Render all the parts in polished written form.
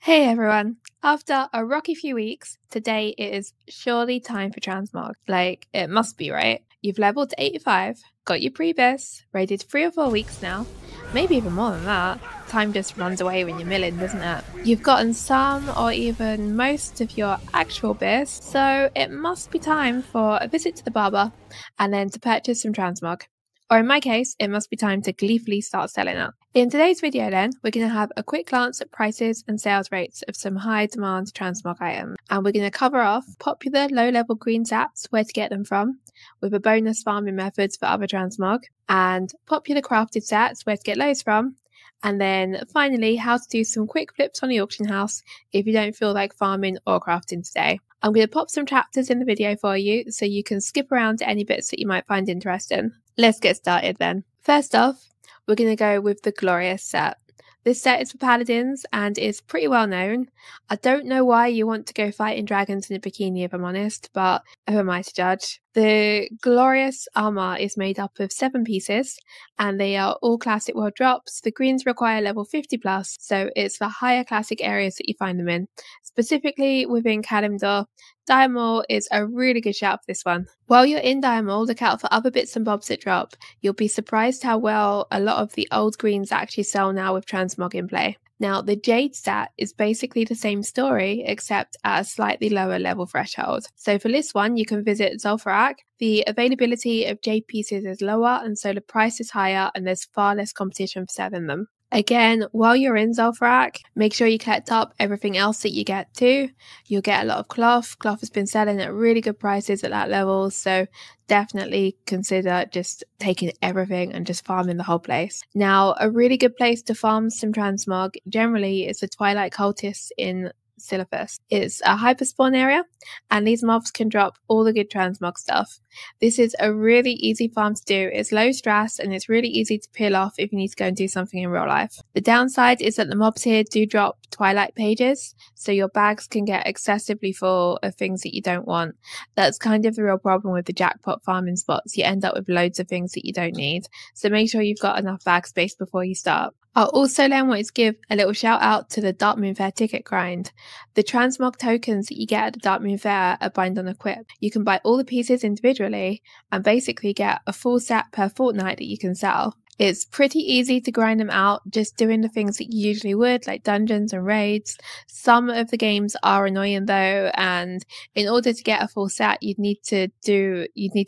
Hey everyone! After a rocky few weeks, today it is surely time for Transmog. Like, it must be, right? You've leveled to 85, got your pre-bis, raided 3 or 4 weeks now, maybe even more than that. Time just runs away when you're milling, doesn't it? You've gotten some or even most of your actual bis, so it must be time for a visit to the barber and then to purchase some Transmog. Or in my case, it must be time to gleefully start selling it. In today's video then, we're going to have a quick glance at prices and sales rates of some high demand Transmog items. And we're going to cover off popular low level green sats, where to get them from, with a bonus farming methods for other Transmog, and popular crafted sats, where to get those from. And then finally, how to do some quick flips on the auction house if you don't feel like farming or crafting today. I'm going to pop some chapters in the video for you so you can skip around to any bits that you might find interesting. Let's get started then. First off, we're going to go with the Glorious set. This set is for paladins and is pretty well known. I don't know why you want to go fighting dragons in a bikini, if I'm honest, but who am I to judge? The Glorious armor is made up of 7 pieces and they are all classic world drops. The greens require level 50 plus, so it's the higher classic areas that you find them in. Specifically within Kalimdor, Diamol is a really good shout for this one. While you're in Diamol, look out for other bits and bobs that drop. You'll be surprised how well a lot of the old greens actually sell now with Transmog in play. Now, the Jade stat is basically the same story, except at a slightly lower level threshold. So for this one, you can visit Zul'Farrak. The availability of Jade pieces is lower, and so the price is higher, and there's far less competition for selling them. Again, while you're in Zul'Farrak, make sure you collect up everything else that you get too. You'll get a lot of cloth. Cloth has been selling at really good prices at that level, so definitely consider just taking everything and just farming the whole place. Now, a really good place to farm some Transmog generally is the Twilight Cultists in Silithus. It's a hyperspawn area, and these mobs can drop all the good Transmog stuff. This is a really easy farm to do. It's low stress and it's really easy to peel off if you need to go and do something in real life. The downside is that the mobs here do drop Twilight pages, so your bags can get excessively full of things that you don't want. That's kind of the real problem with the jackpot farming spots. You end up with loads of things that you don't need, so make sure you've got enough bag space before you start. I'll also then want to give a little shout out to the Darkmoon Fair ticket grind. The Transmog tokens that you get at the Darkmoon Fair are bind on equip. You can buy all the pieces individually and basically get a full set per fortnight that you can sell. It's pretty easy to grind them out, just doing the things that you usually would, like dungeons and raids. Some of the games are annoying though, and in order to get a full set, you'd need to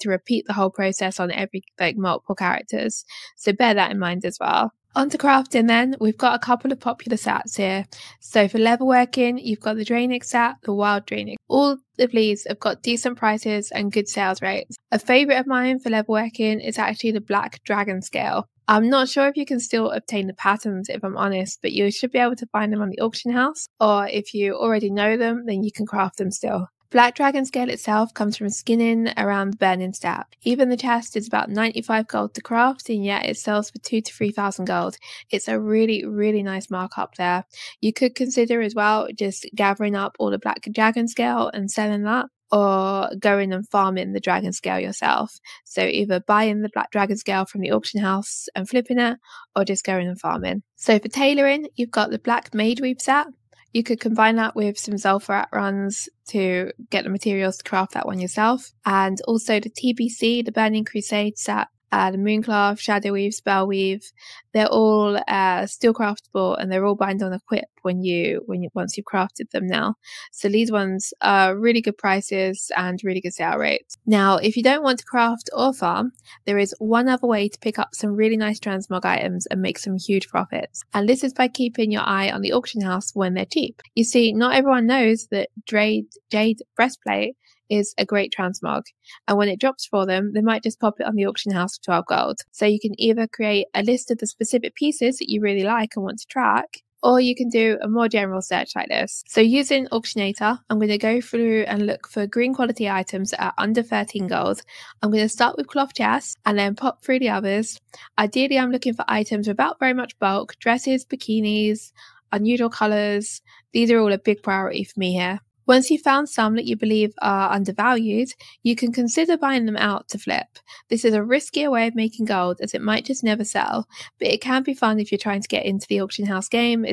repeat the whole process on every multiple characters. So bear that in mind as well. On to crafting then, we've got a couple of popular sats here. So for level working, you've got the Draenix sat, the Wild Draenix. All of these have got decent prices and good sales rates. A favourite of mine for level working is actually the Black Dragon Scale. I'm not sure if you can still obtain the patterns, if I'm honest, but you should be able to find them on the auction house, or if you already know them, then you can craft them still. Black Dragon Scale itself comes from skinning around the burning stat. Even the chest is about 95 gold to craft, and yet it sells for 2,000 to 3,000 gold. It's a really, really nice markup there. You could consider as well just gathering up all the Black Dragon Scale and selling that, or going and farming the Dragon Scale yourself. So either buying the Black Dragon Scale from the auction house and flipping it, or just going and farming. So for tailoring, you've got the Black Mage Weave set. You could combine that with some Zul'Farrak runs to get the materials to craft that one yourself. And also the TBC, the Burning Crusade set, the Moonclaw, Shadow Weave, Spell Weave, they're all still craftable, and they're all bind on equip once you've crafted them now. So these ones are really good prices and really good sale rates. Now, if you don't want to craft or farm, there is one other way to pick up some really nice Transmog items and make some huge profits. And this is by keeping your eye on the auction house when they're cheap. You see, not everyone knows that Jade Breastplate is a great Transmog, and when it drops for them, they might just pop it on the auction house for 12 gold. So you can either create a list of the specific pieces that you really like and want to track, or you can do a more general search like this. So using Auctionator, I'm going to go through and look for green quality items that are under 13 gold. I'm going to start with cloth chests and then pop through the others. Ideally, I'm looking for items without very much bulk, dresses, bikinis, unusual colours. These are all a big priority for me here. Once you've found some that you believe are undervalued, you can consider buying them out to flip. This is a riskier way of making gold as it might just never sell, but it can be fun if you're trying to get into the auction house game.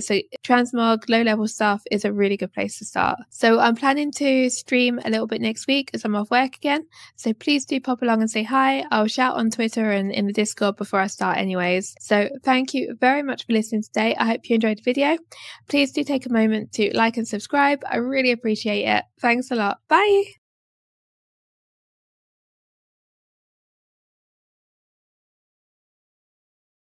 Transmog low level stuff is a really good place to start. So I'm planning to stream a little bit next week as I'm off work again. So please do pop along and say hi. I'll shout on Twitter and in the Discord before I start anyways. So thank you very much for listening today. I hope you enjoyed the video. Please do take a moment to like and subscribe. I really appreciate it. Thanks a lot. Bye.